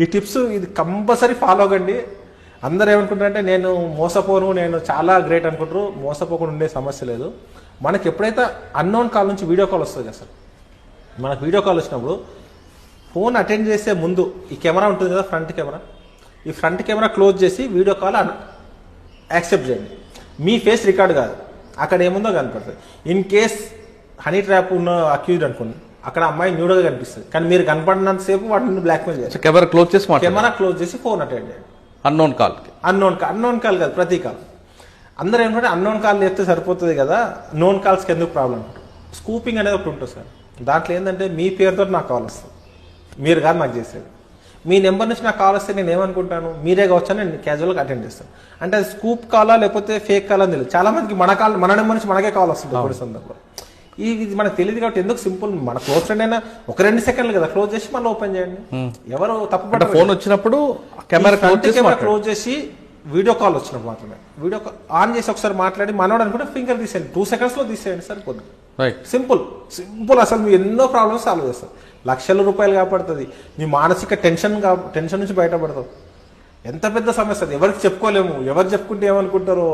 ఈ టిప్స్ ఇది compulsory follow అవ్వండి. అందరూ ఏమనుకుంటారంటే నేను మోసపోను, నేను చాలా గ్రేట్ అనుకుంటారు. మోసపోకుండా ఉండే సమస్య లేదు. మనకి ఎప్పుడైతే అన్నోన్ కాల్ నుంచి వీడియో కాల్ వస్తుంది కదా సార్, మనకు వీడియో కాల్ వచ్చినప్పుడు ఫోన్ అటెండ్ చేసే ముందు ఈ కెమెరా ఉంటుంది కదా, ఫ్రంట్ కెమెరా, ఈ ఫ్రంట్ కెమెరా క్లోజ్ చేసి వీడియో కాల్ యాక్సెప్ట్ చేయండి. మీ ఫేస్ రికార్డ్ కాదు, అక్కడ ఏముందో కనపడుతుంది. ఇన్ కేస్ హనీ ట్రాప్ ఉన్న అక్యూజ్డ్ అనుకోండి, అక్కడ అమ్మాయి న్యూడ్గా కనిపిస్తుంది, కానీ మీరు కనపడినంత సేపు వాటిని బ్లాక్మెయిల్ చేయాలి. కెమెరా క్లోజ్ చేసి ఫోన్ అటెండ్ చేయండి. అన్నోన్ కాల్ కాదు, ప్రతి కాల్. అందరూ ఏంటంటే అన్నోన్ కాల్ చేస్తే సరిపోతుంది కదా, నోన్ కాల్స్కి ఎందుకు ప్రాబ్లం. స్కూపింగ్ అనేది ఒకటి ఉంటుంది సార్. దాంట్లో ఏంటంటే మీ పేరుతో నాకు కాల్ వస్తుంది, మీరు కాదు నాకు చేసేది. మీ నెంబర్ నుంచి నాకు కాల్ వస్తే నేను ఏమనుకుంటాను, మీరే కావచ్చు అని నేను క్యాజువల్గా అటెండ్ చేస్తాను. అంటే అది స్కూప్ కాలా లేకపోతే ఫేక్ కాల్ అని తెలియదు. చాలా మందికి మన నెంబర్ నుంచి మనకే కాల్ వస్తుంది కొన్ని సందర్భంలో. ఇది మనకు తెలియదు కాబట్టి ఎందుకు సింపుల్, మన క్లోజ్ ఫ్రెండ్ అయినా ఒక 2 సెకండ్లు కదా, క్లోజ్ చేసి మళ్ళీ ఓపెన్ చేయండి. ఎవరు తప్పు ఫోన్ వచ్చినప్పుడు కెమెరా క్లోజ్ చేసి వీడియో కాల్ వచ్చినప్పుడు మాత్రమే వీడియో కాల్ ఆన్ చేసి ఒకసారి మాట్లాడి మనోడు అనుకుంటే ఫింగర్ తీసేయండి, 2 సెకండ్స్లో తీసేయండి సరిపోతుంది. సింపుల్ అసలు మీ ఎన్నో ప్రాబ్లమ్స్ సాల్వ్ చేస్తారు. లక్షల రూపాయలు కాపాడుతుంది. మీ మానసిక టెన్షన్ నుంచి బయటపడతావు. ఎంత పెద్ద సమస్య అది, ఎవరికి చెప్పుకోలేము. ఎవరు చెప్పుకుంటే ఏమనుకుంటారో.